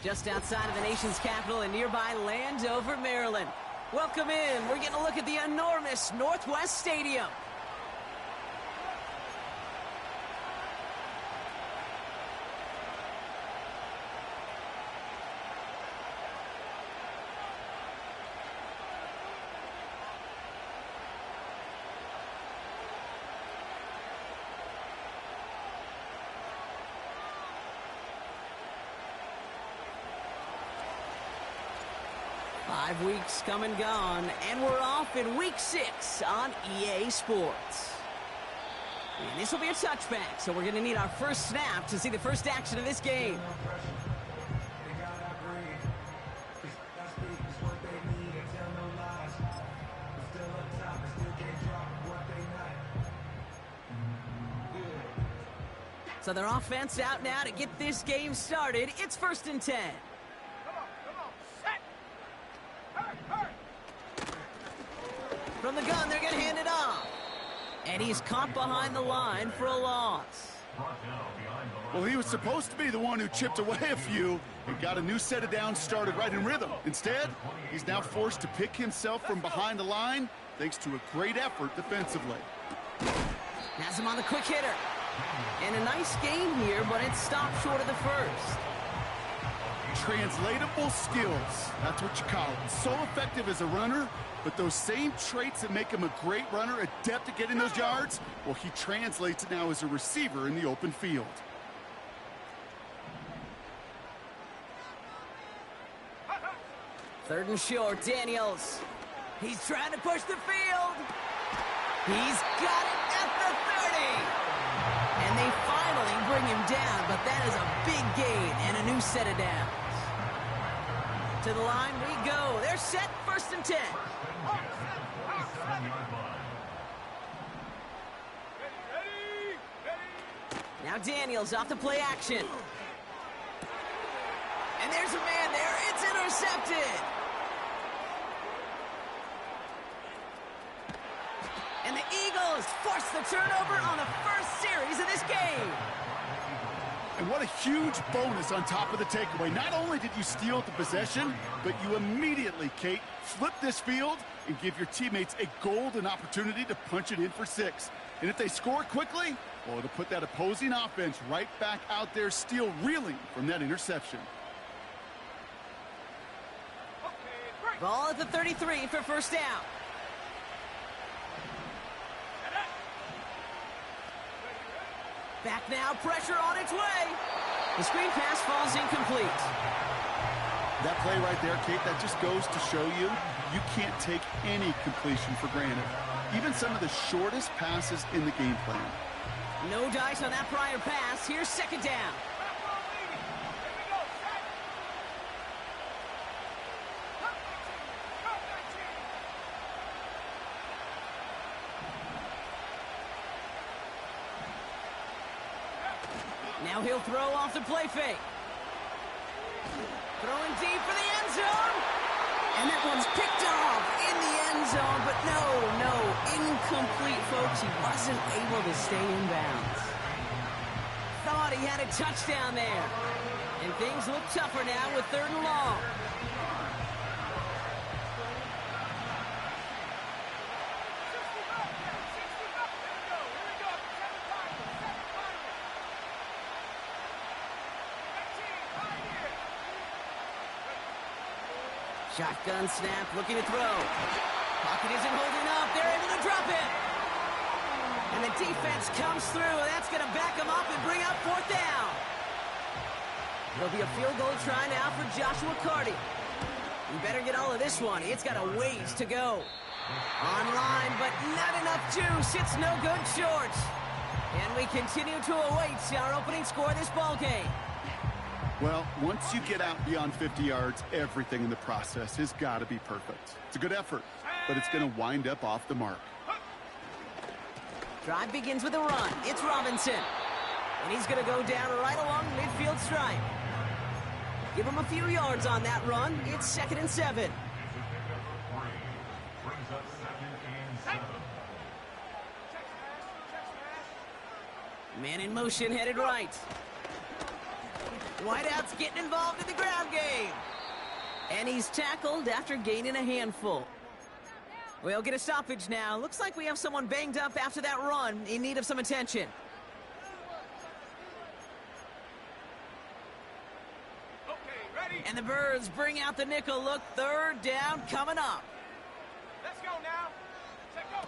just outside of the nation's capital in nearby Landover, Maryland. Welcome in. We're getting a look at the enormous Northwest Stadium. Five weeks come and gone, and we're off in week 6 on EA Sports. And this will be a touchback, so we're going to need our first snap to see the first action of this game. So their offense out now to get this game started. It's 1st and 10. From the gun, they're going to hand it off. And he's caught behind the line for a loss. Well, he was supposed to be the one who chipped away a few and got a new set of downs started right in rhythm. Instead, he's now forced to pick himself from behind the line thanks to a great effort defensively. Has him on the quick hitter. And a nice game here, but it stopped short of the first. Translatable skills. That's what you call it. So effective as a runner, but those same traits that make him a great runner, adept at getting those yards, well, he translates it now as a receiver in the open field. Third and short, Daniels. He's trying to push the field. He's got it at the 30. And they finally bring him down, but that is a big gain and a new set of downs. To the line we go. They're set, 1st and 10. Now Daniels off the play action. And there's a man there. It's intercepted. And the Eagles force the turnover on the first series of this game. And what a huge bonus on top of the takeaway. Not only did you steal the possession, but you immediately, Kate, flip this field and give your teammates a golden opportunity to punch it in for 6. And if they score quickly, well, it'll put that opposing offense right back out there, still reeling from that interception. Ball at the 33 for first down. Back now, pressure on its way. The screen pass falls incomplete. That play right there, Kate, that just goes to show you can't take any completion for granted. Even some of the shortest passes in the game plan. No dice on that prior pass. Here's 2nd down. Now he'll throw off the play fake. Throwing deep for the end zone. And that one's picked off in the end zone. But no, incomplete, folks. He wasn't able to stay in bounds. Thought he had a touchdown there. And things look tougher now with 3rd and long. Shotgun snap, looking to throw. Pocket isn't holding up. They're able to drop it. And the defense comes through. That's going to back them up and bring up 4th down. There'll be a field goal try now for Joshua Carty. We better get all of this one. It's got a ways to go. Online, but not enough juice. It's no good short. And we continue to await our opening score of this ball game. Well, once you get out beyond 50 yards, everything in the process has got to be perfect. It's a good effort, but it's going to wind up off the mark. Drive begins with a run. It's Robinson. And he's going to go down right along the midfield stripe. Give him a few yards on that run. It's 2nd and 7. Man in motion, headed right. Whiteout's getting involved in the ground game. And he's tackled after gaining a handful. We'll get a stoppage now. Looks like we have someone banged up after that run in need of some attention. Okay, ready? And the Birds bring out the nickel look. Third down coming up. Let's go now. Set go.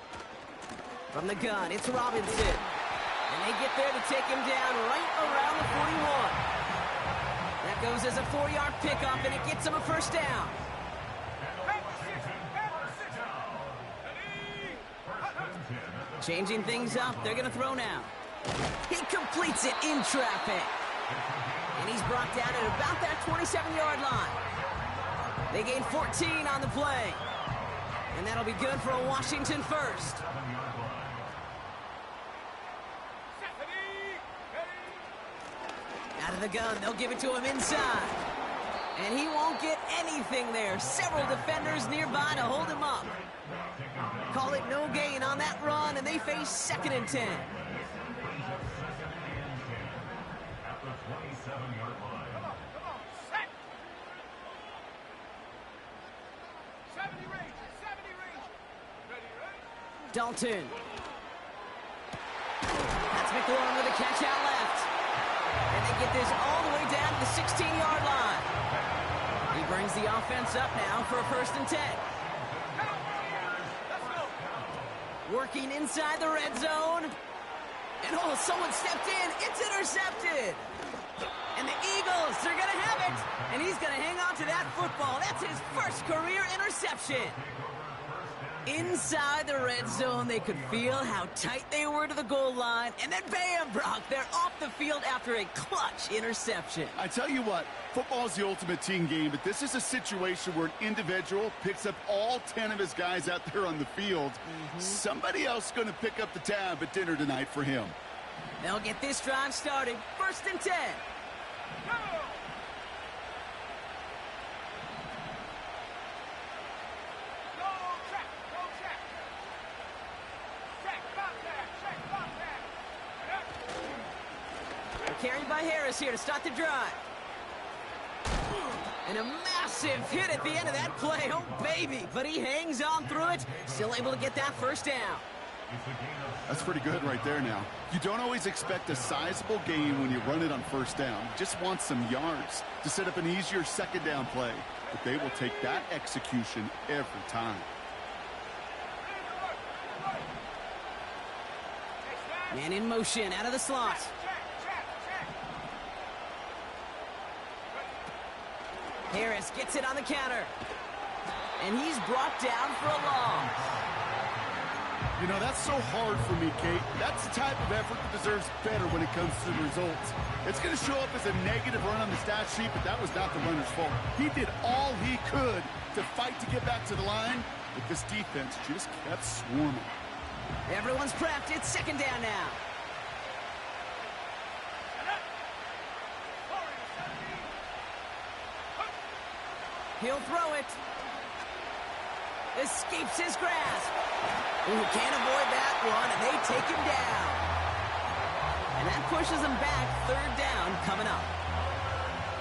From the gun, it's Robinson. And they get there to take him down right around the 41. That goes as a 4-yard pickup, and it gets him a first down. Changing things up, they're going to throw now. He completes it in traffic. And he's brought down at about that 27-yard line. They gain 14 on the play. And that'll be good for a Washington first. Out of the gun, they'll give it to him inside. And he won't get anything there. Several defenders nearby to hold him up. Call it no gain on that run, and they face 2nd and 10. Dalton. That's McLaurin with a catch out left. And they get this all the way down to the 16-yard line. He brings the offense up now for a 1st and 10. Working inside the red zone. And oh, someone stepped in. It's intercepted. And the Eagles, they're going to have it. And he's going to hang on to that football. That's his first career interception. Inside the red zone, they could feel how tight they were to the goal line. And then bam, Brock, they're off the field after a clutch interception. I tell you what, football's the ultimate team game, but this is a situation where an individual picks up all 10 of his guys out there on the field. Somebody else is going to pick up the tab at dinner tonight for him. They'll get this drive started. 1st and 10. Go! Carried by Harris here to start the drive. And a massive hit at the end of that play. Oh, baby. But he hangs on through it. Still able to get that first down. That's pretty good right there now. You don't always expect a sizable gain when you run it on 1st down. You just want some yards to set up an easier 2nd down play. But they will take that execution every time. Man in motion out of the slot. Harris gets it on the counter. And he's brought down for a loss. You know, that's so hard for me, Kate. That's the type of effort that deserves better when it comes to the results. It's going to show up as a negative run on the stat sheet, but that was not the runner's fault. He did all he could to fight to get back to the line, but this defense just kept swarming. Everyone's prepped. It's 2nd down now. He'll throw it. Escapes his grasp. Ooh, can't avoid that one, and they take him down. And that pushes him back. 3rd down coming up.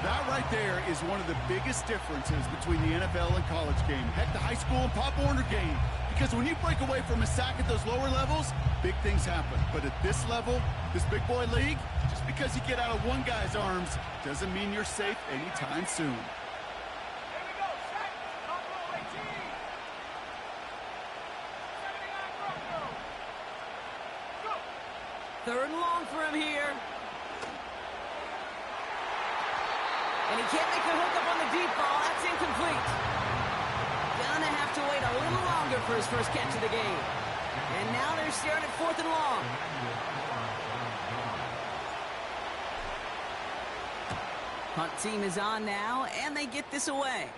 That right there is one of the biggest differences between the NFL and college game. Heck, the high school and Pop Warner game. Because when you break away from a sack at those lower levels, big things happen. But at this level, this big boy league, just because you get out of one guy's arms doesn't mean you're safe anytime soon. 3rd and long for him here. And he can't make the hook up on the deep ball. That's incomplete. Gonna have to wait a little longer for his first catch of the game. And now they're staring at 4th and long. Punt team is on now, and they get this away.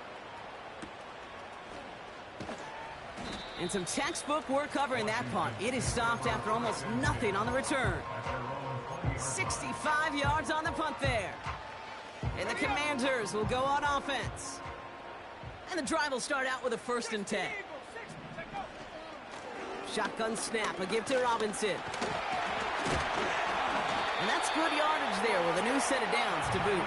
And some textbook work covering that punt. It is stopped after almost nothing on the return. 65 yards on the punt there. And the Commanders will go on offense. And the drive will start out with a 1st and 10. Shotgun snap, a give to Robinson. And that's good yardage there with a new set of downs to boot.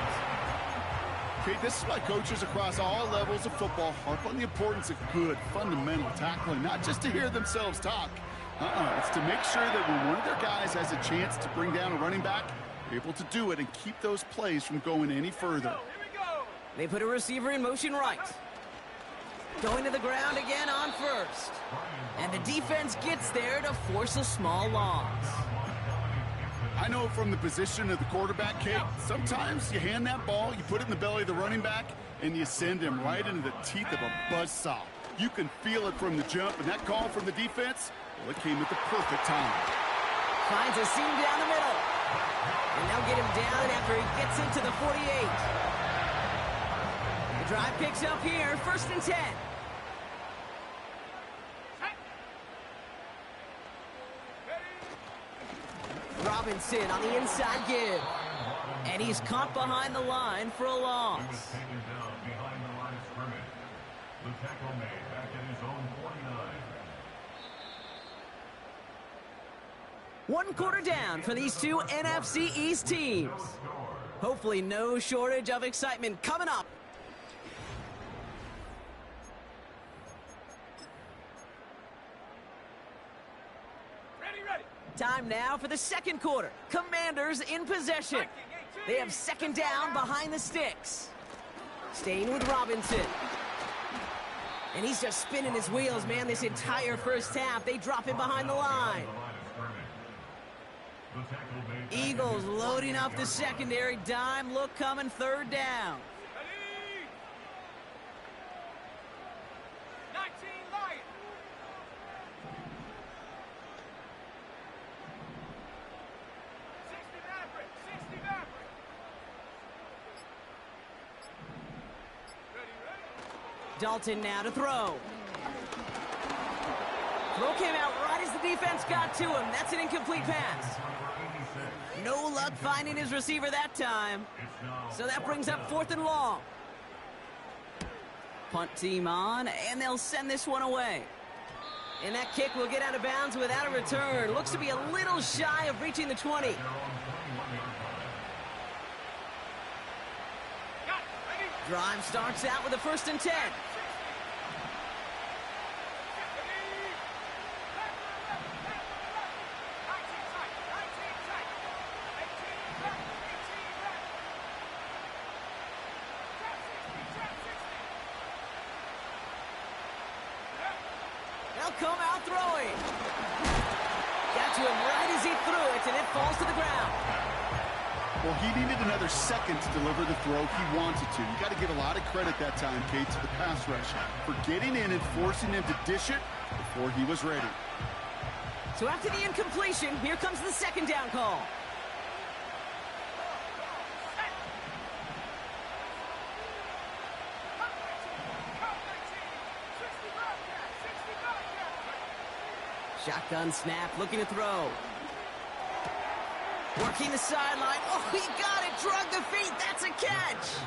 Okay, this is why coaches across all levels of football harp on the importance of good, fundamental tackling, not just to hear themselves talk. It's to make sure that when one of their guys has a chance to bring down a running back, they're able to do it and keep those plays from going any further. They put a receiver in motion right. Going to the ground again on first. And the defense gets there to force a small loss. I know from the position of the quarterback, Kate, sometimes you hand that ball, you put it in the belly of the running back, and you send him right into the teeth of a buzzsaw. You can feel it from the jump, and that call from the defense, well, it came at the perfect time. Finds a seam down the middle. And they'll get him down after he gets into the 48. The drive picks up here, 1st and 10. Robinson on the inside give. And he's caught behind the line for a loss. He was taken down behind the line of scrimmage. The tackle made back at his own 49. 1 quarter down for these two NFC East teams. Hopefully no shortage of excitement coming up. Time now for the 2nd quarter. Commanders in possession. They have 2nd down behind the sticks. Staying with Robinson. And he's just spinning his wheels, man, this entire first half. They drop him behind the line. Eagles loading up the secondary. Dime look coming, 3rd down. Dalton now to throw. Throw came out right as the defense got to him. That's an incomplete pass. No luck finding his receiver that time. So that brings up 4th and long. Punt team on, and they'll send this one away. And that kick will get out of bounds without a return. Looks to be a little shy of reaching the 20. Drive starts out with a 1st and 10. They'll come out throwing. Got to him right as he threw it, and it falls to the ground. Well, he needed another second to deliver the throw he wanted to. You got to give a lot of credit that time, Kate, to the pass rush for getting in and forcing him to dish it before he was ready. So after the incompletion, here comes the 2nd down call. Shotgun snap, looking to throw. Working the sideline. Oh, he got it. Drug the feet. That's a catch.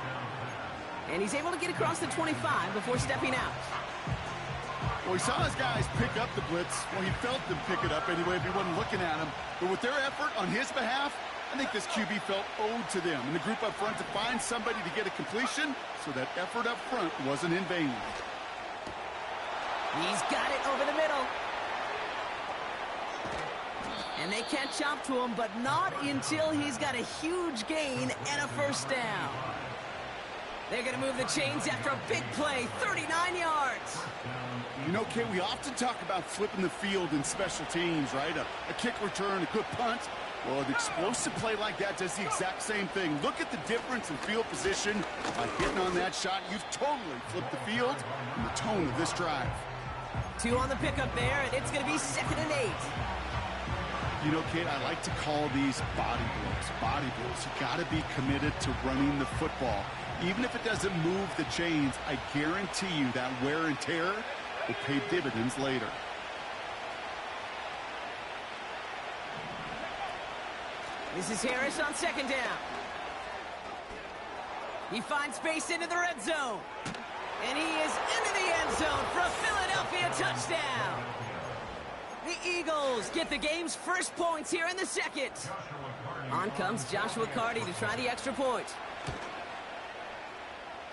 And he's able to get across the 25 before stepping out. Well, he saw his guys pick up the blitz. Well, he felt them pick it up anyway if he wasn't looking at him. But with their effort on his behalf, I think this QB felt owed to them and the group up front to find somebody to get a completion so that effort up front wasn't in vain. He's got it over the middle. And they catch up to him, but not until he's got a huge gain and a 1st down. They're going to move the chains after a big play, 39 yards. You know, Kate, we often talk about flipping the field in special teams, right? A kick return, a good punt. Well, an explosive play like that does the exact same thing. Look at the difference in field position. By hitting on that shot, you've totally flipped the field and the tone of this drive. 2 on the pickup there, and it's going to be 2nd and 8. You know, Kate, I like to call these body blows. Body blows. You got to be committed to running the football. Even if it doesn't move the chains, I guarantee you that wear and tear will pay dividends later. This is Harris on 2nd down. He finds space into the red zone. And he is into the end zone for a Philadelphia touchdown. The Eagles get the game's first points here in the 2nd. On comes Joshua Carty to try the extra point.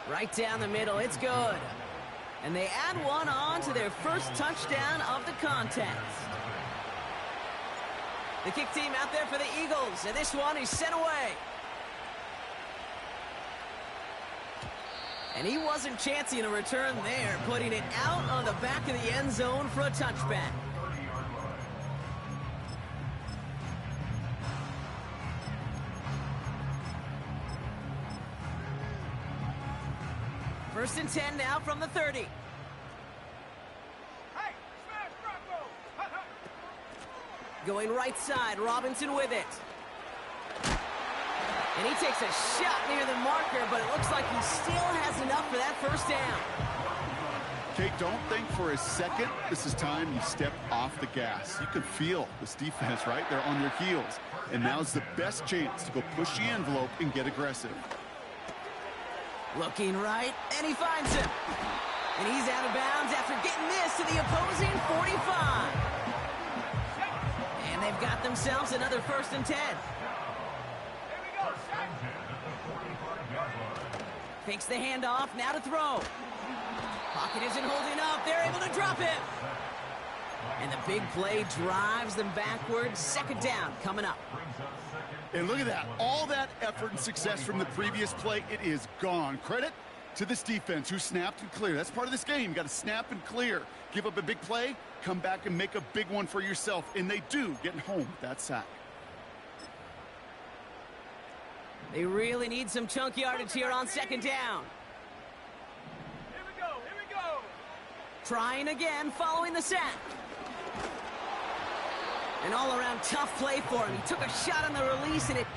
Right down the middle, it's good. And they add one on to their first touchdown of the contest. The kick team out there for the Eagles, and this one is sent away. And he wasn't chancing a return there, putting it out on the back of the end zone for a touchback. First and 10 now from the 30. Hey, smash Bronco! Going right side, Robinson with it. And he takes a shot near the marker, but it looks like he still has enough for that first down. Kate, don't think for a second this is time you step off the gas. You can feel this defense, right? They're on their heels. And now's the best chance to go push the envelope and get aggressive. Looking right, and he finds him. And he's out of bounds after getting this to the opposing 45. And they've got themselves another first and 10. Fakes the handoff, now to throw. Pocket isn't holding up, they're able to drop him. And the big play drives them backwards. Second down coming up. And look at that. All that effort and success from the previous play, it is gone. Credit to this defense who snapped and cleared. That's part of this game. You got to snap and clear. Give up a big play, come back and make a big one for yourself. And they do, getting home with that sack. They really need some chunk yardage here on second down. Here we go, here we go! Trying again following the sack. An all-around tough play for him. He took a shot on the release, and it...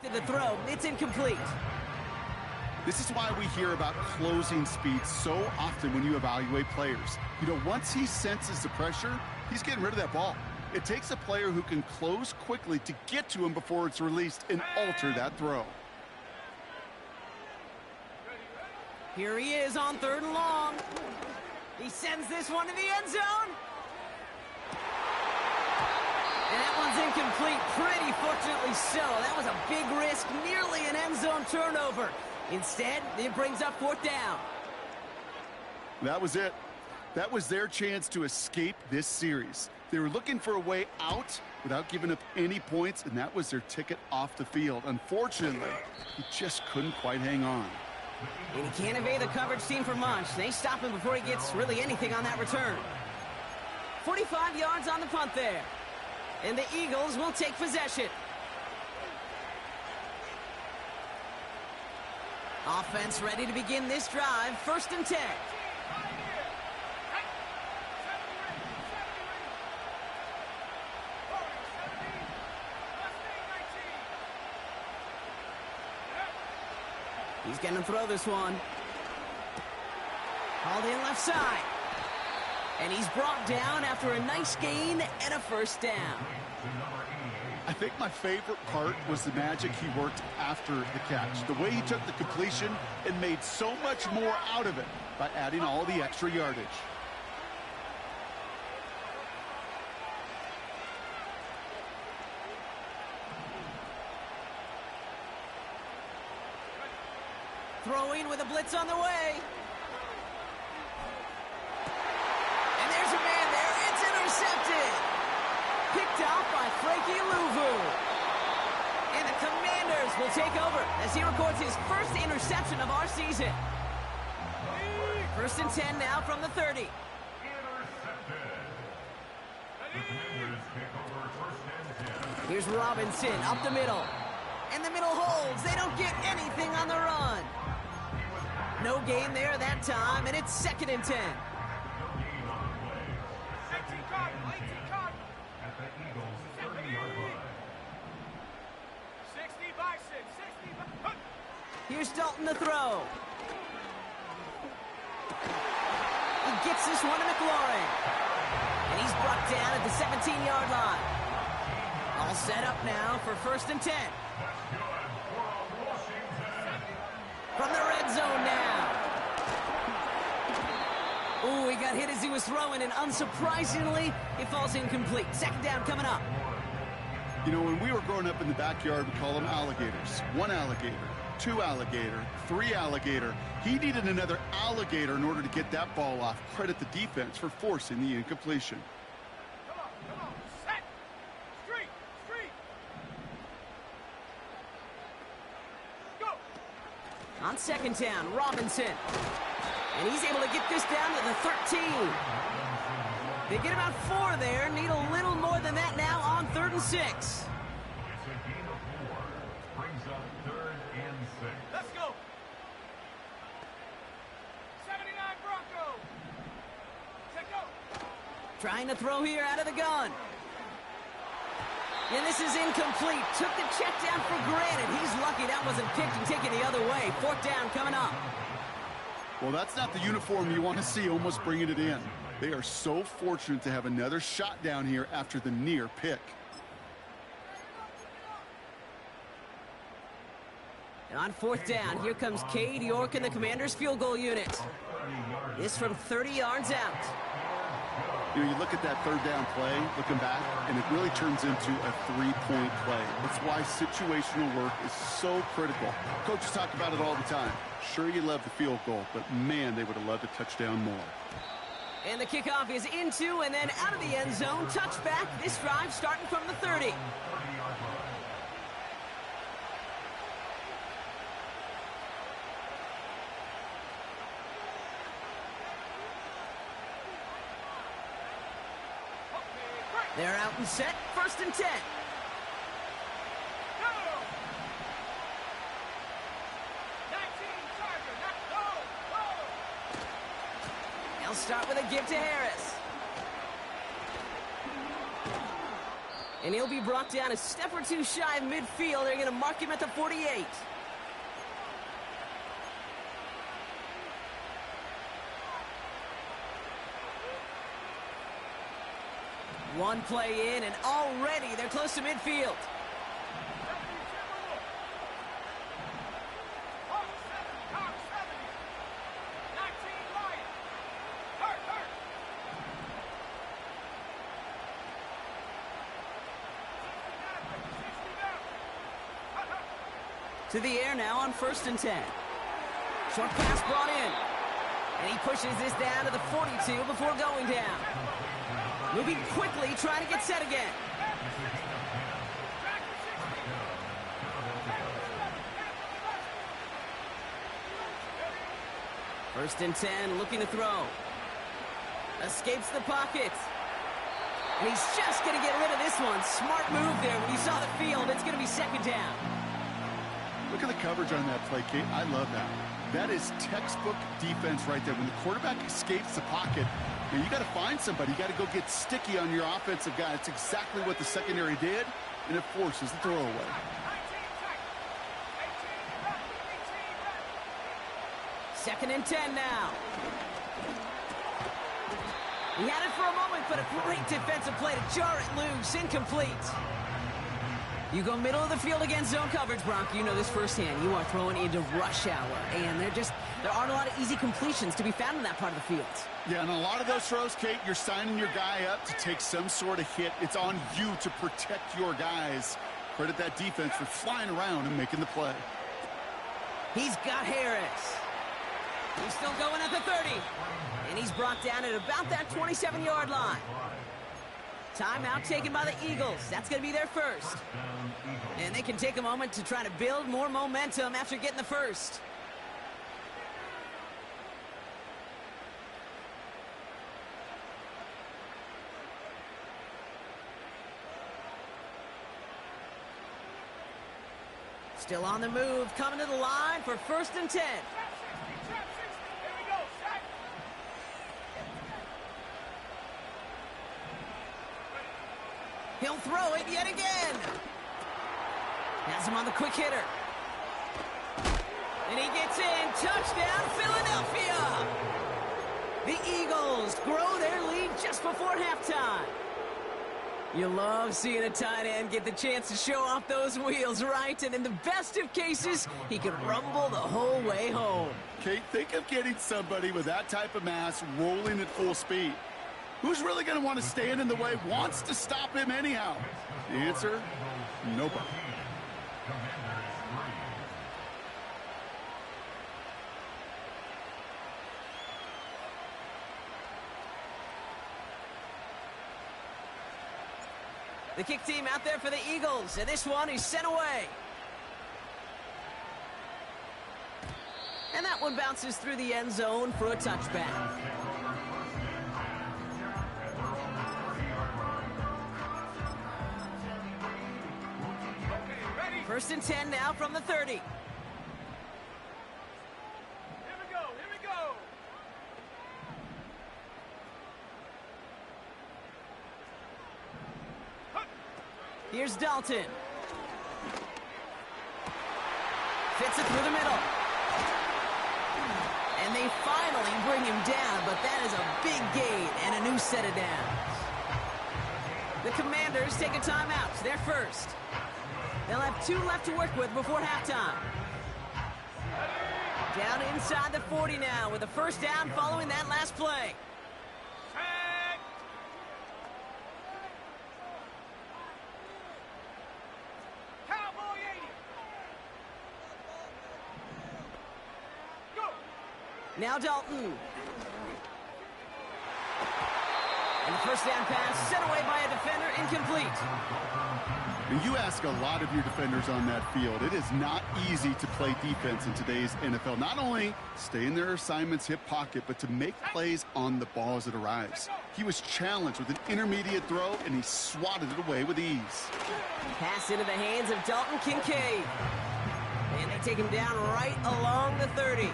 The throw, it's incomplete. This is why we hear about closing speed so often when you evaluate players. You know, once he senses the pressure, He's getting rid of that ball. It takes a player who can close quickly to get to him before it's released and alter that throw. Here he is on 3rd and long. He sends this one to the end zone. And that one's incomplete, pretty fortunately so. That was a big risk, nearly an end zone turnover. Instead, it brings up 4th down. That was it. That was their chance to escape this series. They were looking for a way out without giving up any points, and that was their ticket off the field. Unfortunately, he just couldn't quite hang on. And he can't evade the coverage team for much. They stop him before he gets really anything on that return. 45 yards on the punt there. And the Eagles will take possession. Offense ready to begin this drive. 1st and 10. He's going to throw this one. Hauled in left side. And he's brought down after a nice gain and a 1st down. I think my favorite part was the magic he worked after the catch. The way he took the completion and made so much more out of it by adding all the extra yardage. Throwing with a blitz on the way. And there's a man there. It's intercepted. Picked off by Frankie Louvu. And the Commanders will take over as he records his 1st interception of our season. 1st and 10 now from the 30. Intercepted. The Commanders take over 1st and 10. Here's Robinson up the middle. And the middle holds. They don't get anything on the run. No gain there that time, and it's 2nd and 10. At the Eagles' 30-yard line. 60 Bison, 60 Here's Dalton to throw. He gets this one to McLaurin. And he's brought down at the 17-yard line. All set up now for 1st and 10. From the red zone now. Ooh, he got hit as he was throwing, and unsurprisingly, it falls incomplete. 2nd down coming up. You know, when we were growing up in the backyard, we call them alligators. 1 alligator, 2 alligator, 3 alligator. He needed another alligator in order to get that ball off. Credit the defense for forcing the incompletion. Come on, set, street, go. On 2nd down, Robinson. And he's able to get this down to the 13. They get about 4 there. Need a little more than that now on 3rd and 6. It's a gain of 4. Brings up 3rd and 6. Let's go. 79 Bronco. Take go. Trying to throw here out of the gun. And this is incomplete. Took the check down for granted. He's lucky that wasn't picked and taken the other way. 4th down coming up. Well, that's not the uniform you want to see almost bringing it in. They are so fortunate to have another shot down here after the near pick. And on 4th down, here comes Cade York and the Commanders' field goal unit. This from 30 yards out. You know, you look at that 3rd down play, looking back, and it really turns into a 3-point play. That's why situational work is so critical. Coaches talk about it all the time. Sure, you love the field goal, but man, they would have loved a touchdown more. And the kickoff is into and then out of the end zone. Touchback. This drive starting from the 30. They're out and set. 1st and 10. Go. 19 Charger. Go. They'll start with a give to Harris. And he'll be brought down a step or 2 shy of midfield. They're going to mark him at the 48. One play in, and already they're close to midfield. To the air now on 1st and 10. Short pass brought in. And he pushes this down to the 42 before going down. Moving quickly, trying to get set again. First and 10, looking to throw. Escapes the pocket. And he's just going to get rid of this one. Smart move there. When you saw the field, it's going to be 2nd down. Look at the coverage on that play, Kate. I love that. That is textbook defense right there. When the quarterback escapes the pocket, you got to find somebody. You got to go get sticky on your offensive guy. It's exactly what the secondary did, and it forces the throwaway. 2nd and 10 now. He had it for a moment, but a great defensive play to jar it loose. Incomplete. You go middle of the field against zone coverage, Bronco. You know this firsthand. You are throwing into rush hour, and there aren't a lot of easy completions to be found in that part of the field. Yeah, and a lot of those throws, Kate, you're signing your guy up to take some sort of hit. It's on you to protect your guys. Credit that defense for flying around and making the play. He's got Harris. He's still going at the 30. And he's brought down at about that 27-yard line. Timeout taken by the Eagles. That's going to be their first. And they can take a moment to try to build more momentum after getting the first. Still on the move, coming to the line for 1st and 10. He'll throw it yet again. Has him on the quick hitter. And he gets in. Touchdown, Philadelphia. The Eagles grow their lead just before halftime. You love seeing a tight end get the chance to show off those wheels, right? And in the best of cases, he can rumble the whole way home. Kate, think of getting somebody with that type of mass rolling at full speed. Who's really going to want to stand in the way, wants to stop him anyhow? The answer, nobody. The kick team out there for the Eagles, and this one is sent away. And that one bounces through the end zone for a touchback. First and 10 now from the 30. Here we go, here we go. Here's Dalton. Fits it through the middle. And they finally bring him down, but that is a big gain and a new set of downs. The Commanders take a timeout. They're first. They'll have 2 left to work with before halftime. Down inside the 40 now with a first down following that last play. Set. Cowboy 80. Go. Now Dalton. And the first down pass sent away by a defender, incomplete. And you ask a lot of your defenders on that field. It is not easy to play defense in today's NFL. Not only stay in their assignment's hip pocket, but to make plays on the ball as it arrives. He was challenged with an intermediate throw, and he swatted it away with ease. Pass into the hands of Dalton Kincaid. And they take him down right along the 30.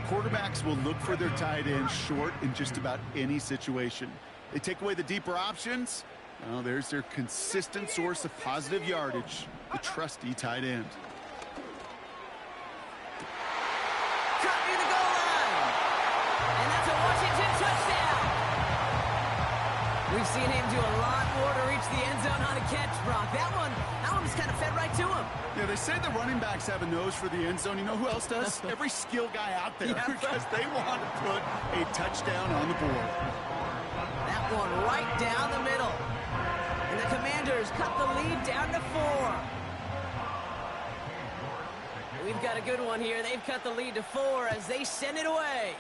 Quarterbacks will look for their tight end short in just about any situation. They take away the deeper options. Well, there's their consistent source of positive yardage, the trusty tight end. Cut near the goal line. And that's a Washington touchdown. We We've seen him do a lot more to reach the end zone on a catch, Brock. That one just kind of fed right to him. Yeah, they say the running backs have a nose for the end zone. You know who else does? Every skill guy out there, Yeah, because they want to put a touchdown on the board. That one right down the middle. And the Commanders cut the lead down to 4. We've got a good one here. They've cut the lead to 4 as they send it away.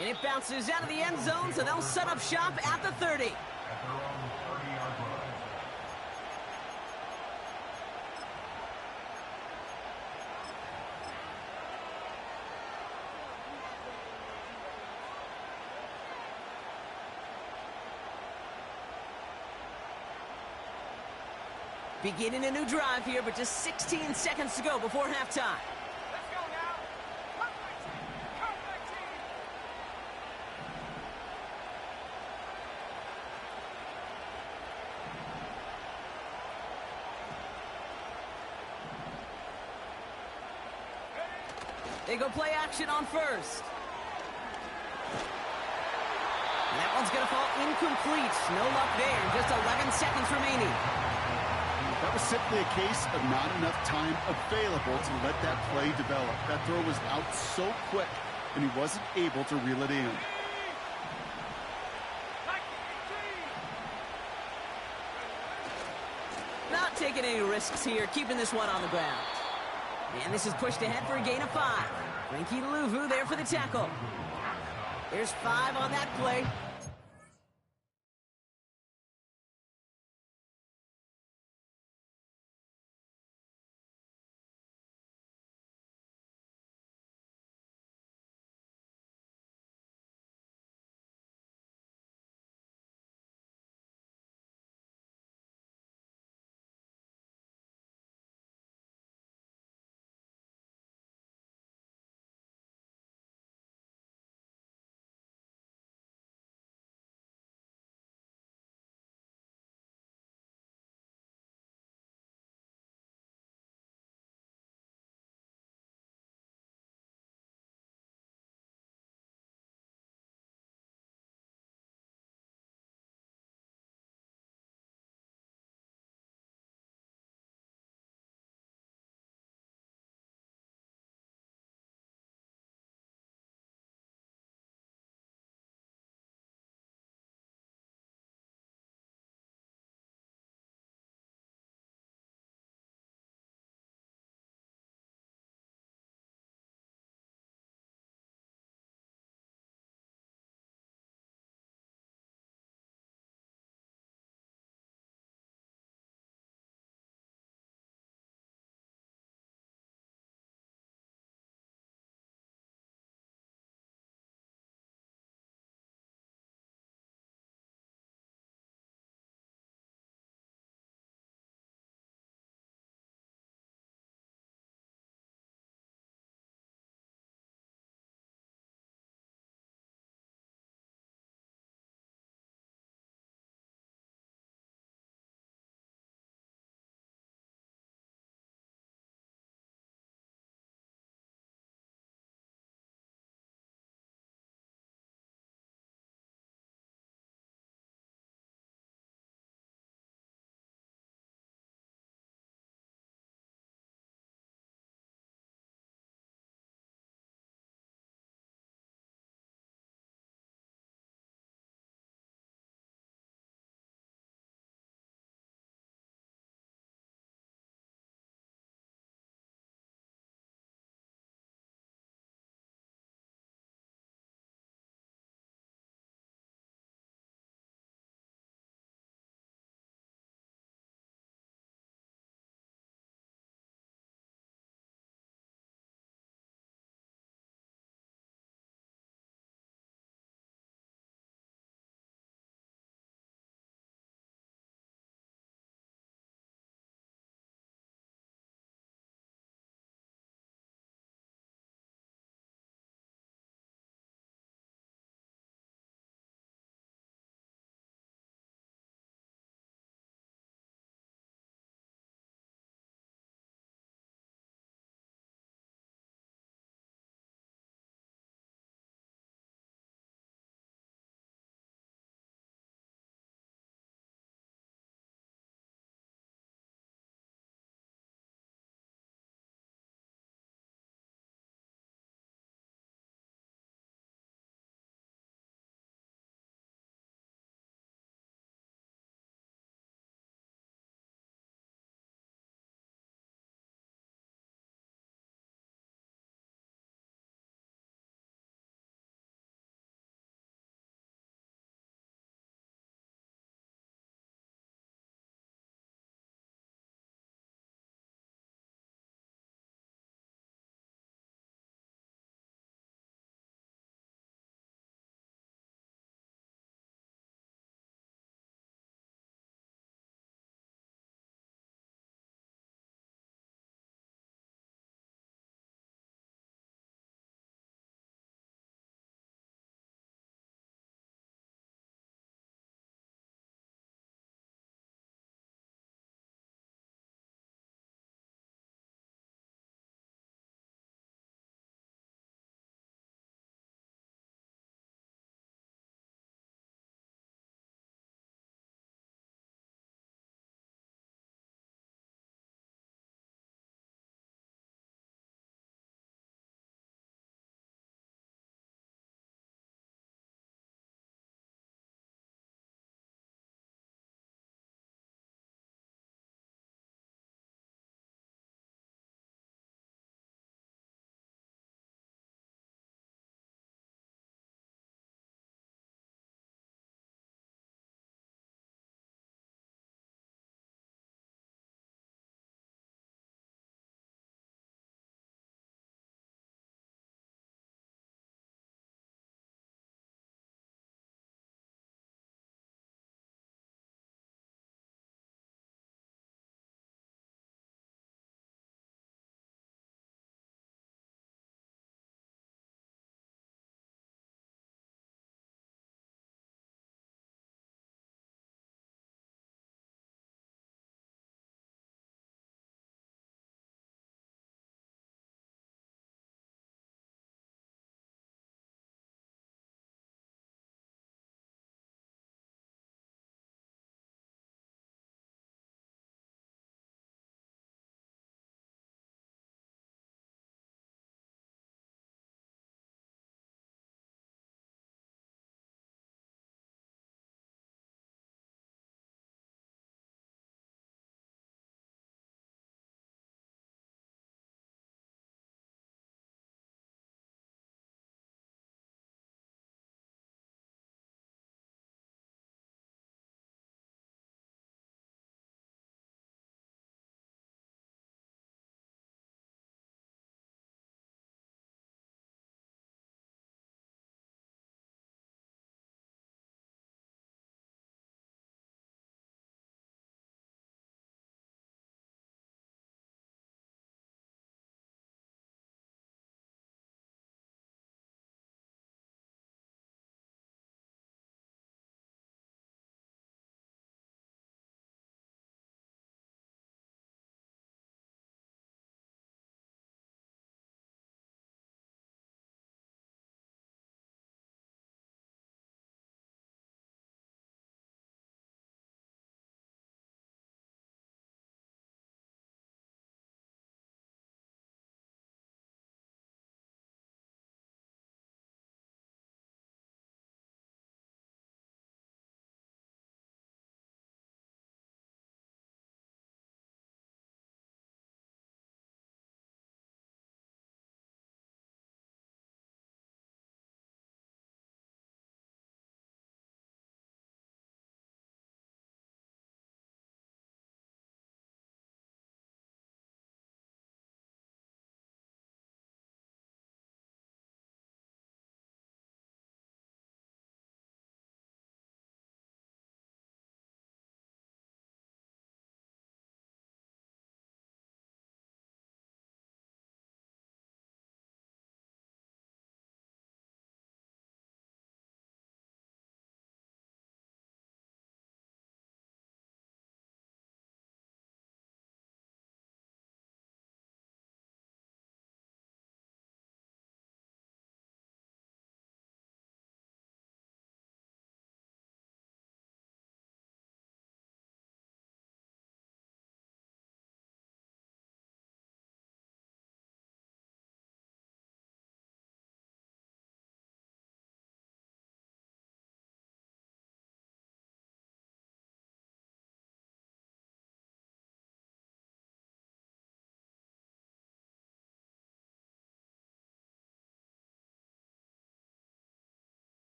And it bounces out of the end zone, so they'll set up shop at the 30. At their own 30-yard line. Beginning a new drive here, but just 16 seconds to go before halftime. Let's go now. Come, my team. Come, my team. They go play action on first. And that one's going to fall incomplete. No luck there. Just 11 seconds remaining. That was simply a case of not enough time available to let that play develop. That throw was out so quick, and he wasn't able to reel it in. Not taking any risks here, keeping this one on the ground. And this is pushed ahead for a gain of 5. Frankie Louvu there for the tackle. There's 5 on that play.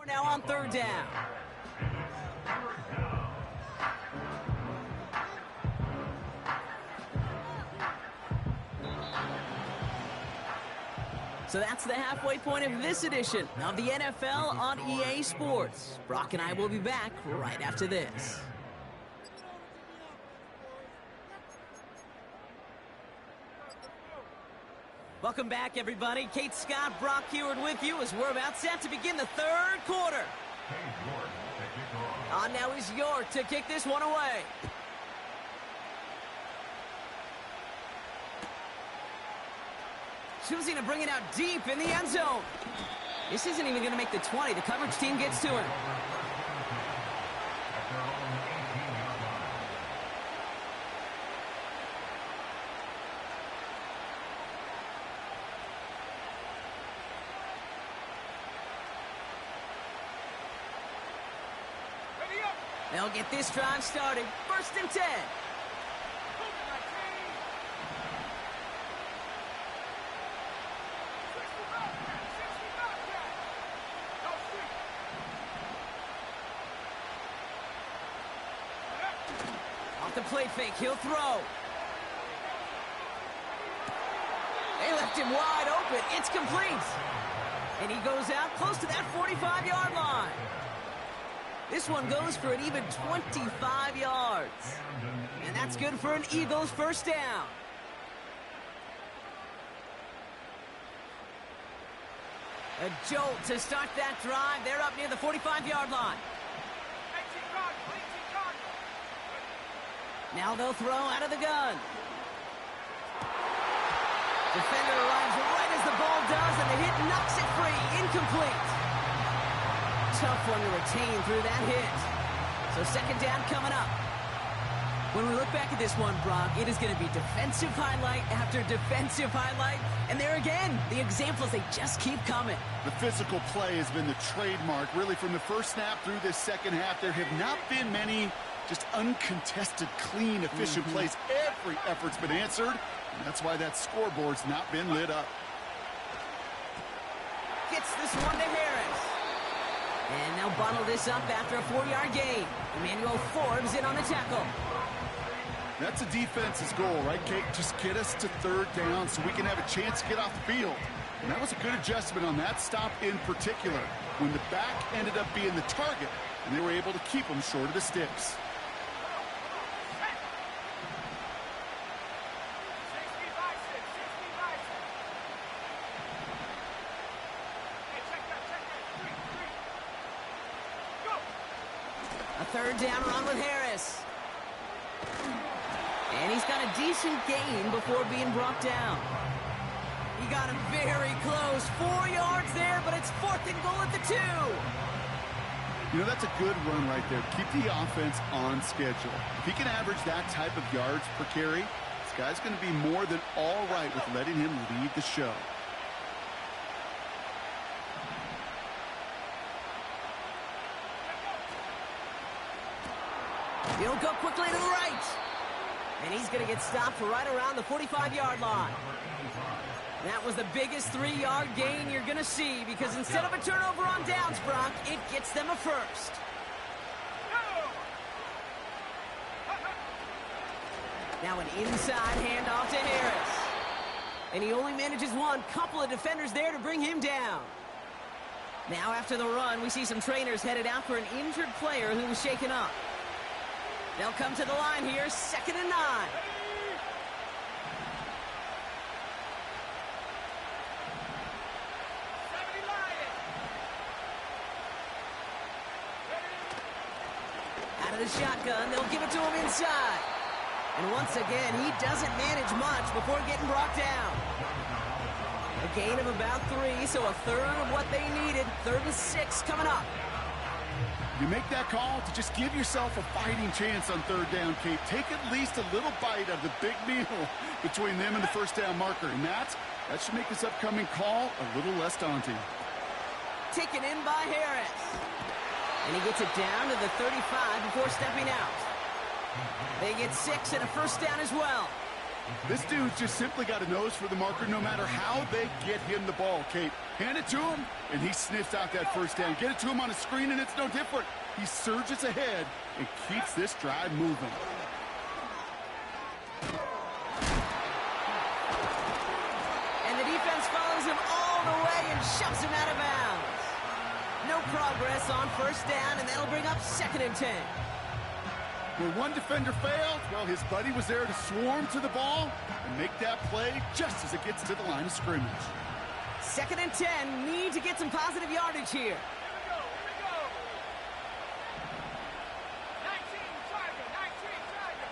Now on third down. So that's the halfway point of this edition of the NFL on EA Sports. Brock and I will be back right after this. Welcome back, everybody. Kate Scott, Brock Heward with you as we're about set to begin the third quarter. On now is York to kick this one away. Choosing to bring it out deep in the end zone. This isn't even going to make the 20. The coverage team gets to him. They'll get this drive started. 1st and 10. Off the play fake, he'll throw. They left him wide open. It's complete. And he goes out close to that 45-yard line. This one goes for an even 25 yards. And that's good for an Eagles first down. A jolt to start that drive. They're up near the 45-yard line. Now they'll throw out of the gun. Defender arrives right as the ball does, and the hit knocks it free. Incomplete. Tough one to retain through that hit. So 2nd down coming up. When we look back at this one, Brock, it is going to be defensive highlight after defensive highlight. And there again, the examples, they just keep coming. The physical play has been the trademark. Really, from the first snap through this second half, there have not been many just uncontested, clean, efficient plays. Every effort's been answered, and that's why that scoreboard's not been lit up. Gets this one to Harris. And they'll bottle this up after a 4-yard gain. Emmanuel Forbes in on the tackle. That's a defense's goal, right, Kate? Just get us to 3rd down so we can have a chance to get off the field. And that was a good adjustment on that stop in particular, when the back ended up being the target, and they were able to keep him short of the sticks. A 3rd down run with Harris. And he's got a decent gain before being brought down. He got him very close. 4 yards there, but it's 4th and goal at the 2. You know, that's a good run right there. Keep the offense on schedule. If he can average that type of yards per carry, this guy's going to be more than all right with letting him lead the show. He'll go quickly to the right. And he's going to get stopped right around the 45-yard line. That was the biggest 3-yard gain you're going to see, because instead of a turnover on downs, Brock, it gets them a first. Now an inside handoff to Harris. And he only manages one. Couple of defenders there to bring him down. Now after the run, we see some trainers headed out for an injured player who was shaken up. They'll come to the line here, 2nd and 9. Out of the shotgun, they'll give it to him inside. And once again, he doesn't manage much before getting brought down. A gain of about 3, so a 1/3 of what they needed. 3rd and 6 coming up. You make that call to just give yourself a fighting chance on 3rd down, Kate. Take at least a little bite of the big meal between them and the 1st down marker. And that should make this upcoming call a little less daunting. Taken in by Harris. And he gets it down to the 35 before stepping out. They get 6 and a 1st down as well. This dude's just simply got a nose for the marker no matter how they get him the ball, Kate. Hand it to him, and he sniffs out that first down. Get it to him on a screen, and it's no different. He surges ahead and keeps this drive moving. And the defense follows him all the way and shoves him out of bounds. No progress on first down, and that'll bring up 2nd and 10. Where one defender failed, well, his buddy was there to swarm to the ball and make that play just as it gets to the line of scrimmage. 2nd and 10, need to get some positive yardage here. Here we go. 19, Tiger, 19, Tiger.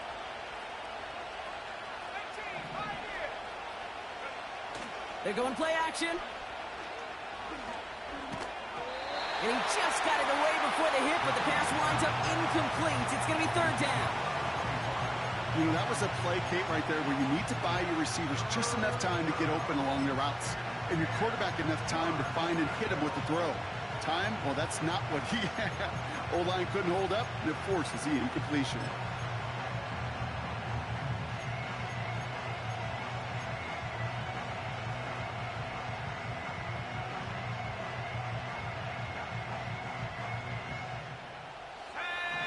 19, 5 here. They're going play action. And he just got it away before the hit, but the pass winds up incomplete. It's going to be 3rd down. You know, that was a play, Kate, right there where you need to buy your receivers just enough time to get open along their routes. And your quarterback enough time to find and hit him with the throw. Time? Well, that's not what he had. O-line couldn't hold up, and it forces the incompletion.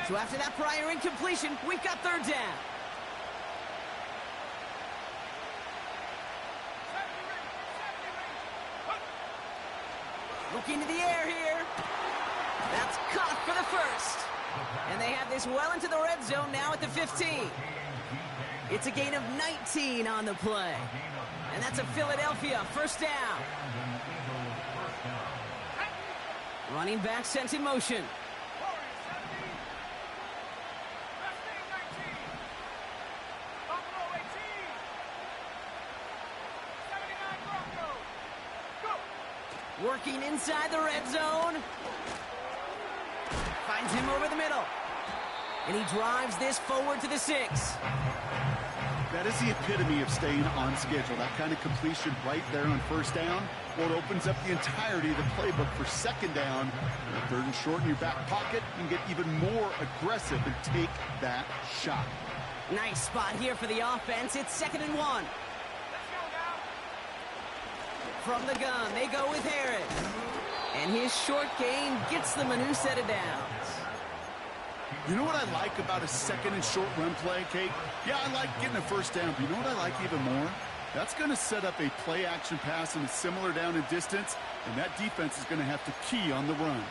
So after that prior incompletion, we've got 3rd down. Looking to the air here. That's caught for the first. And they have this well into the red zone now at the 15. It's a gain of 19 on the play. And that's a Philadelphia 1st down. Running back sent in motion. Working inside the red zone. Finds him over the middle. And he drives this forward to the 6. That is the epitome of staying on schedule. That kind of completion right there on 1st down. Well, it opens up the entirety of the playbook for 2nd down. And 3rd and short in your back pocket. You can get even more aggressive and take that shot. Nice spot here for the offense. It's 2nd and 1. From the gun, they go with Harris. And his short gain gets them a new set of downs. You know what I like about a 2nd and short run play, Kate? Yeah, I like getting a 1st down, but you know what I like even more? That's going to set up a play action pass in a similar down and distance, and that defense is going to have to key on the run.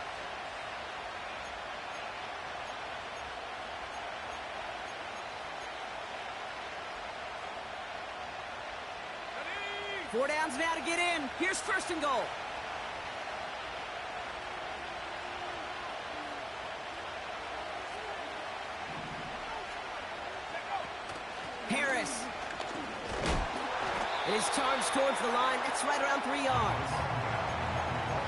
Four downs now to get in. Here's 1st and goal. Harris. It is charged towards the line. That's right around 3 yards.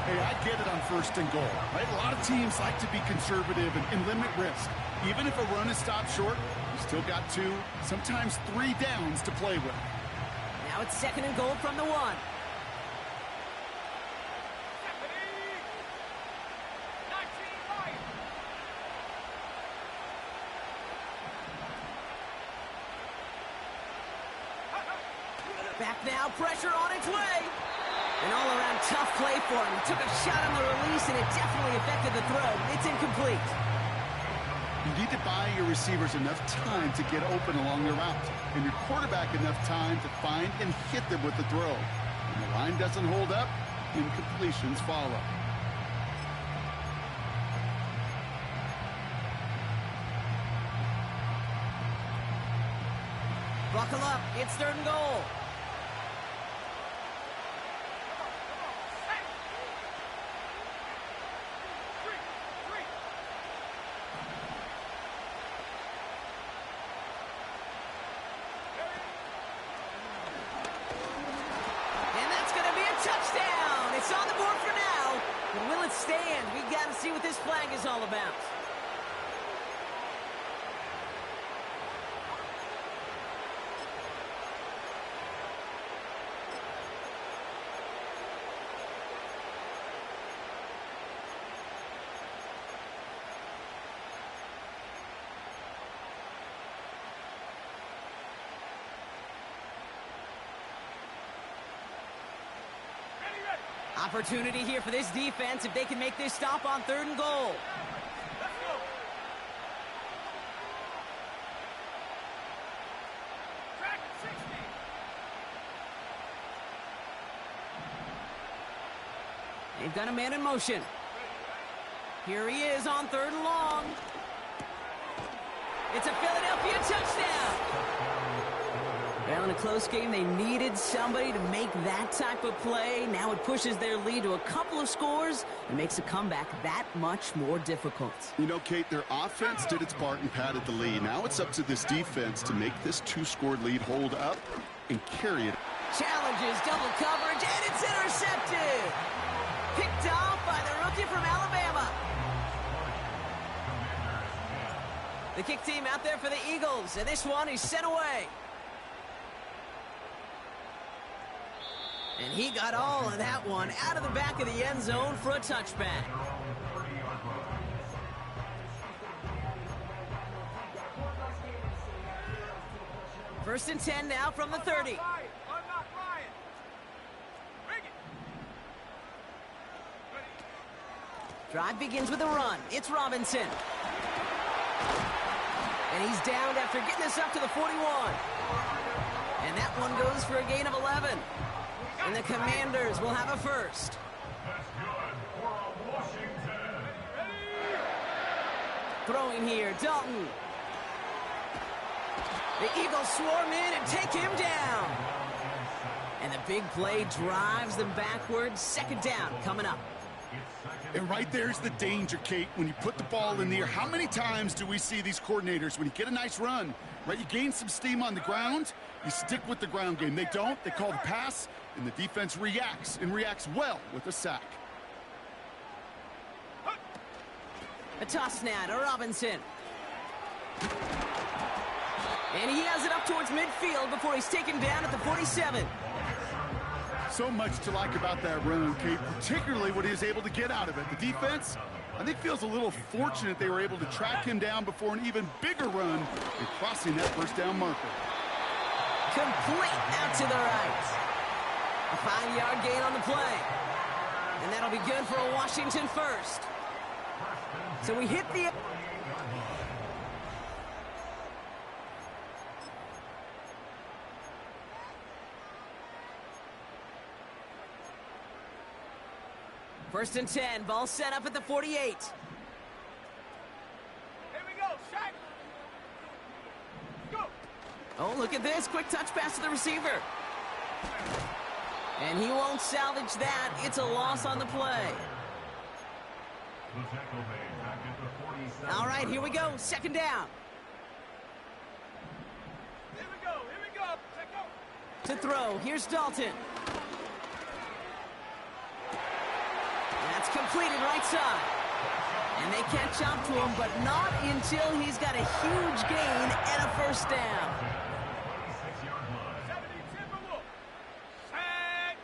Hey, I get it on 1st and goal, right? A lot of teams like to be conservative and limit risk. Even if a run is stopped short, you still got 2, sometimes 3 downs to play with. Now it's 2nd and goal from the 1. Back now, pressure on its way. An all-around tough play for him. He took a shot on the release, and it definitely affected the throw. It's incomplete. You need to buy your receivers enough time to get open along their route, and your quarterback enough time to find and hit them with the throw. When the line doesn't hold up, incompletions follow. Buckle up. It's 3rd and goal. Touchdown! It's on the board for now. But will it stand? We've got to see what this flag is all about. Opportunity here for this defense if they can make this stop on 3rd and goal. Let's go. Track at 60. They've got a man in motion. Here he is on 3rd and long. It's a Philadelphia touchdown. Well, in a close game, they needed somebody to make that type of play. Now it pushes their lead to a couple of scores and makes a comeback that much more difficult. You know, Kate, their offense did its part and padded the lead. Now it's up to this defense to make this 2-score lead hold up and carry it. Challenges double coverage, and it's intercepted. Picked off by the rookie from Alabama. The kick team out there for the Eagles, and this one is sent away. And he got all of that one out of the back of the end zone for a touchback. First and 10 now from the 30. Unlock Ryan. Bring it. Drive begins with a run. It's Robinson. And he's downed after getting this up to the 41. And that one goes for a gain of 11. And the Commanders will have a first. That's good for a Washington. Throwing here, Dalton. The Eagles swarm in and take him down. And the big play drives them backwards. 2nd down coming up. And right there's the danger, Kate, when you put the ball in the air. How many times do we see these coordinators, when you get a nice run, right, you gain some steam on the ground, you stick with the ground game. They don't. They call the pass, and the defense reacts, and reacts well with a sack. A toss now to Robinson. And he has it up towards midfield before he's taken down at the 47. So much to like about that run, Kate, particularly what he was able to get out of it. The defense, I think, feels a little fortunate they were able to track him down before an even bigger run and crossing that 1st down marker. Complete out to the right. A 5-yard gain on the play. And that'll be good for a Washington first. So we hit the... First and 10, ball set up at the 48. Here we go, Shaq. Go. Oh, look at this. Quick touch pass to the receiver. And he won't salvage that. It's a loss on the play. The tackle made back at the 47. All right, here we go. 2nd down. Here we go. Here we go. Let's go. To throw. Here's Dalton. That's completed right side. And they catch up to him, but not until he's got a huge gain and a 1st down. 76-yard line. 70 Timberwolves. Sack.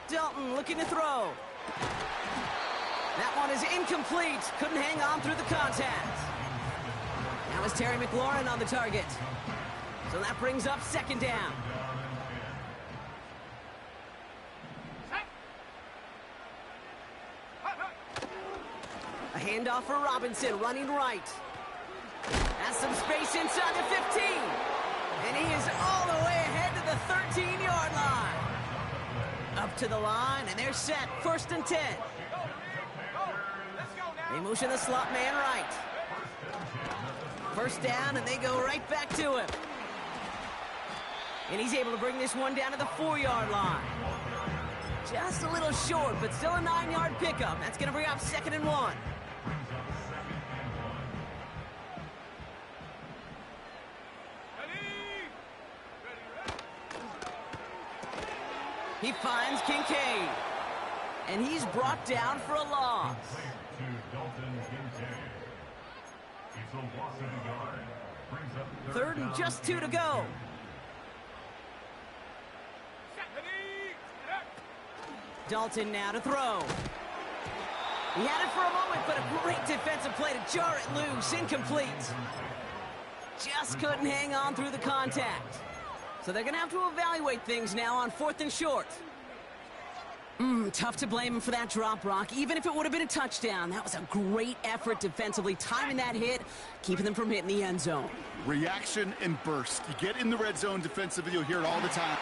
Dalton looking to throw. That one is incomplete. Couldn't hang on through the contact. Now is Terry McLaurin on the target. So that brings up 2nd down. A handoff for Robinson, running right. Has some space inside the 15. And he is all the way ahead to the 13-yard line. Up to the line, and they're set. 1st and 10. Let's go now. They motion the slot man right. 1st down, and they go right back to him. And he's able to bring this one down to the 4-yard line. Just a little short, but still a 9-yard pickup. That's going to bring up 2nd and 1. He finds Kincaid. And he's brought down for a loss. To Dalton Kincaid. It's a loss of a yard. Brings up 3rd and just 2 to go. Dalton now to throw. He had it for a moment, but a great defensive play to jar it loose. Incomplete. Just couldn't hang on through the contact. So they're going to have to evaluate things now on 4th and short. Tough to blame him for that drop, Brock. Even if it would have been a touchdown, that was a great effort defensively, timing that hit, keeping them from hitting the end zone. Reaction and burst. You get in the red zone defensively, you'll hear it all the time.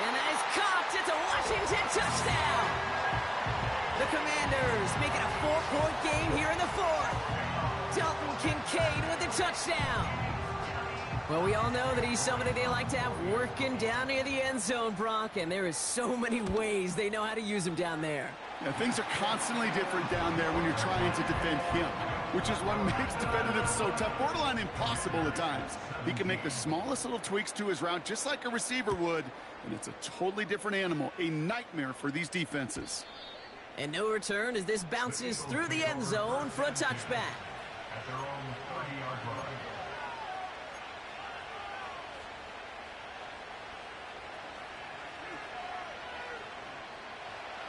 And that is caught. It's a Washington touchdown. The Commanders make it a 4-point game here in the fourth. Dalton Kincaid with the touchdown. Well, we all know that he's somebody they like to have working down near the end zone, Brock, and there is so many ways they know how to use him down there. Yeah, things are constantly different down there when you're trying to defend him, which is what makes defending him so tough, borderline impossible at times. He can make the smallest little tweaks to his route just like a receiver would, and it's a totally different animal, a nightmare for these defenses. And no return as this bounces through the end zone for a touchback. At their own 30-yard line.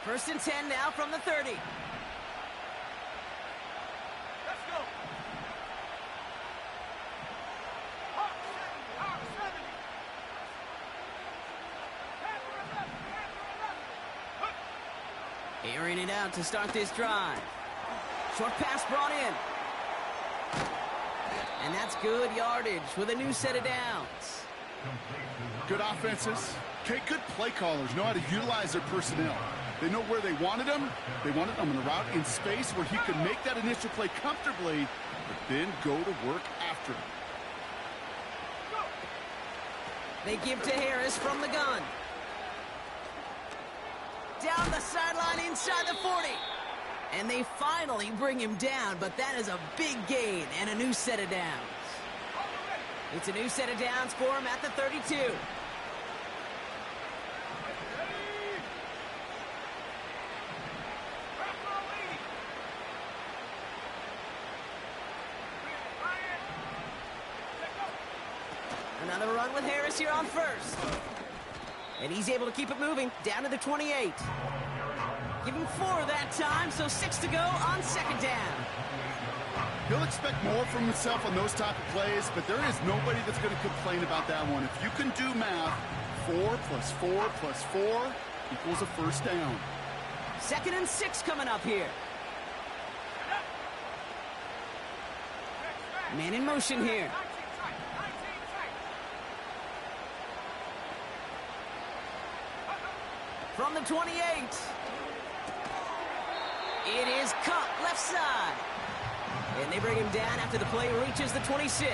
First and 10 now from the 30. Let's go. Hawk 70, Hawk 70. Airing it out to start this drive. Short pass brought in. And that's good yardage with a new set of downs. Good offenses. Okay, good play callers know how to utilize their personnel. They know where they wanted him. They wanted him on the route in space where he could make that initial play comfortably, but then go to work after him. They give to Harris from the gun. Down the sideline inside the 40. And they finally bring him down, but that is a big gain and a new set of downs. It's a new set of downs for him at the 32. Another run with Harris here on first. And he's able to keep it moving down to the 28. Give him 4 that time, so 6 to go on second down. He'll expect more from himself on those type of plays, but there is nobody that's going to complain about that one. If you can do math, 4 plus 4 plus 4 equals a first down. Second and 6 coming up here. Man in motion here. From the 28. It is caught left side. And they bring him down after the play reaches the 26.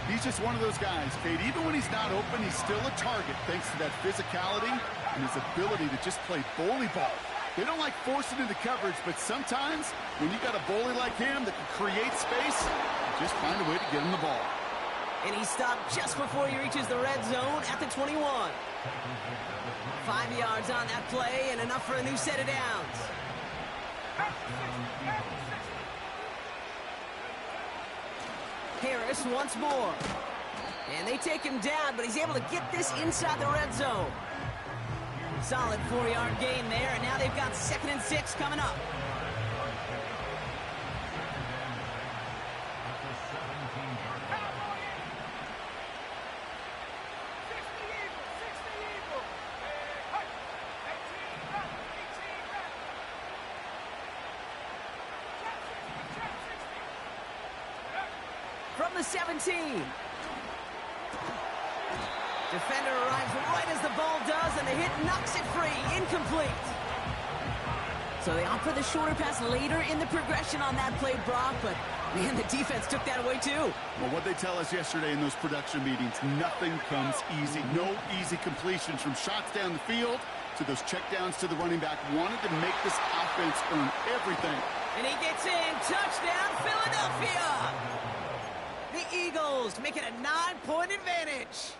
He's just one of those guys, Kate. Even when he's not open, he's still a target thanks to that physicality and his ability to just play bully ball. They don't like forcing into coverage, but sometimes when you got a bully like him that can create space, just find a way to get him the ball. And he stopped just before he reaches the red zone at the 21. 5 yards on that play and enough for a new set of downs. Harris once more. And they take him down, but he's able to get this inside the red zone. Solid 4-yard gain there, and now they've got 2nd and 6 coming up. From the 17. Defender arrives right as the ball does, and the hit knocks it free. Incomplete. So they opt for the shorter pass later in the progression on that play, Brock, but man, the defense took that away too. Well, what they tell us yesterday in those production meetings, nothing comes easy. No easy completions from shots down the field to those checkdowns to the running back. Wanted to make this offense earn everything. And he gets in. Touchdown, Philadelphia! The Eagles make it a 9-point advantage.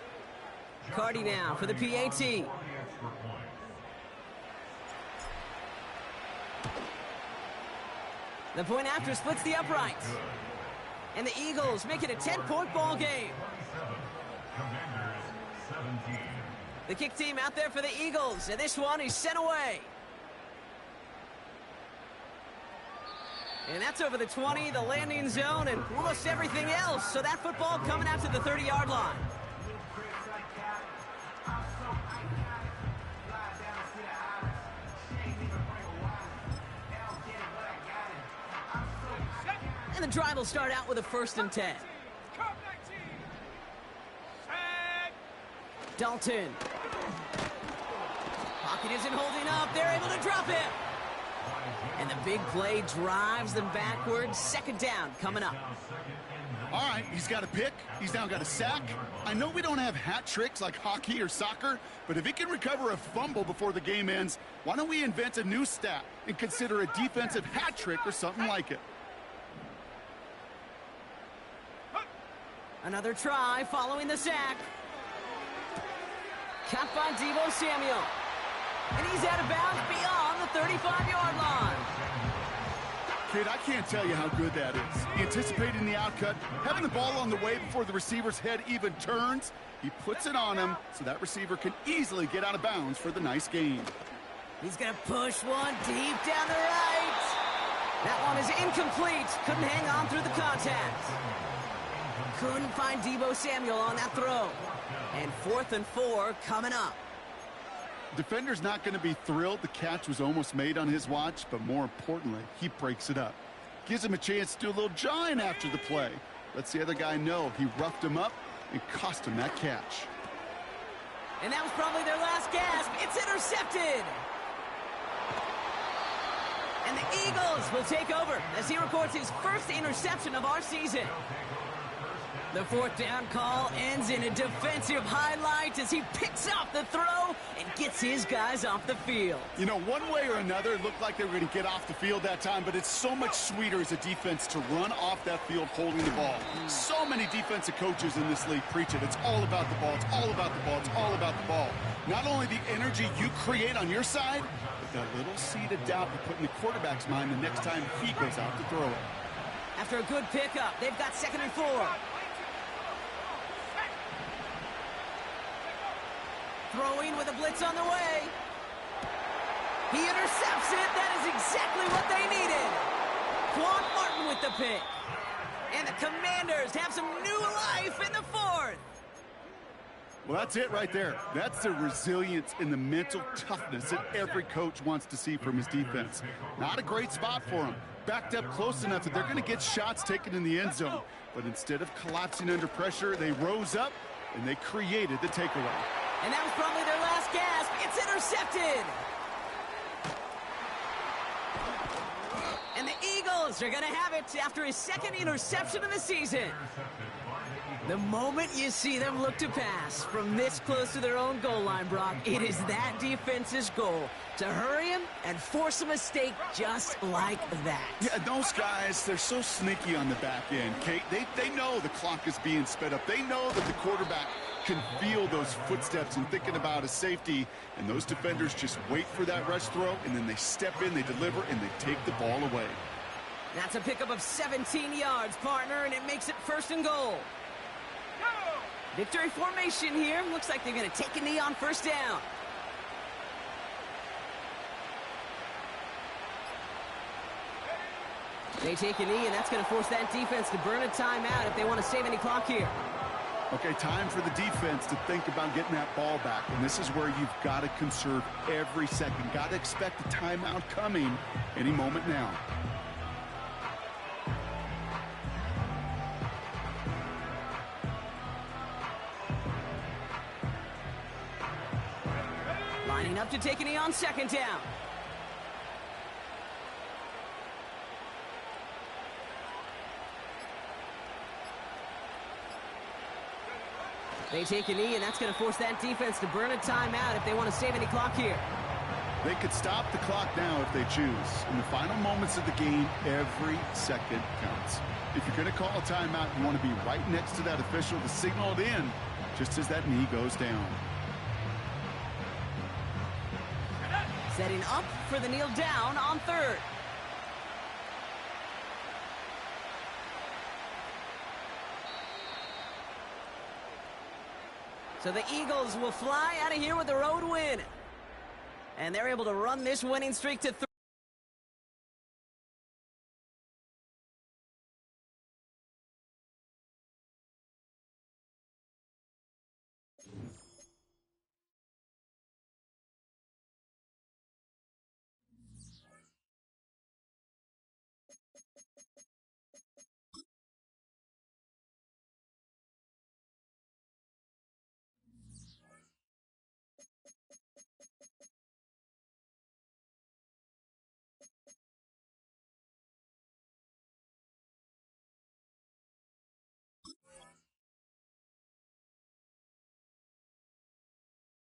Cardi now for the PAT. The point after splits the uprights. And the Eagles make it a 10-point ball game. The kick team out there for the Eagles, and this one is sent away. And that's over the 20, the landing zone, and almost everything else. So that football coming out to the 30-yard line. And the drive will start out with a 1st and 10. Come 19. Set. Dalton. Pocket isn't holding up. They're able to drop it. And the big play drives them backwards. 2nd down coming up. All right, he's got a pick. He's now got a sack. I know we don't have hat tricks like hockey or soccer, but if he can recover a fumble before the game ends, why don't we invent a new stat and consider a defensive hat trick or something like it? Another try following the sack. Caught by Deebo Samuel. And he's out of bounds beyond the 35-yard line. Kid, I can't tell you how good that is. Anticipating the outcut, having the ball on the way before the receiver's head even turns, he puts it on him so that receiver can easily get out of bounds for the nice gain. He's going to push one deep down the right. That one is incomplete. Couldn't hang on through the contact. Couldn't find Deebo Samuel on that throw. And 4th and 4 coming up. Defender's not going to be thrilled the catch was almost made on his watch, but more importantly, he breaks it up. Gives him a chance to do a little jawing after the play. Lets the other guy know he roughed him up and cost him that catch. And that was probably their last gasp. It's intercepted. And the Eagles will take over as he records his 1st interception of our season. The 4th down call ends in a defensive highlight as he picks off the throw and gets his guys off the field. You know, one way or another, it looked like they were going to get off the field that time, but it's so much sweeter as a defense to run off that field holding the ball. So many defensive coaches in this league preach it. It's all about the ball. It's all about the ball. It's all about the ball. Not only the energy you create on your side, but that little seed of doubt you put in the quarterback's mind the next time he goes out to throw it. After a good pickup, they've got 2nd and 4. Throwing with a blitz on the way. He intercepts it. That is exactly what they needed. Quan Martin with the pick. And the Commanders have some new life in the 4th. Well, that's it right there. That's the resilience and the mental toughness that every coach wants to see from his defense. Not a great spot for him. Backed up close enough that they're going to get shots taken in the end zone. But instead of collapsing under pressure, they rose up and they created the takeaway. And that was probably their last gasp. It's intercepted. And the Eagles are going to have it after his 2nd interception of the season. The moment you see them look to pass from this close to their own goal line, Brock, it is that defense's goal to hurry him and force a mistake just like that. Yeah, those guys, they're so sneaky on the back end, Kate. They know the clock is being sped up. They know that the quarterback can feel those footsteps and thinking about a safety, and those defenders just wait for that rush throw, and then they step in, they deliver, and they take the ball away. That's a pickup of 17 yards, partner, and it makes it 1st and goal. Victory formation here. Looks like they're going to take a knee on 1st down. They take a knee, and that's going to force that defense to burn a timeout if they want to save any clock here. Okay, time for the defense to think about getting that ball back, and this is where you've got to conserve every second. Got to expect a timeout coming any moment now. Lining up to take a knee on 2nd down. They take a knee, and that's going to force that defense to burn a timeout if they want to save any clock here. They could stop the clock now if they choose. In the final moments of the game, every second counts. If you're going to call a timeout, you want to be right next to that official to signal it in just as that knee goes down. Setting up for the kneel down on 3rd. So the Eagles will fly out of here with a road win. And they're able to run this winning streak to 3.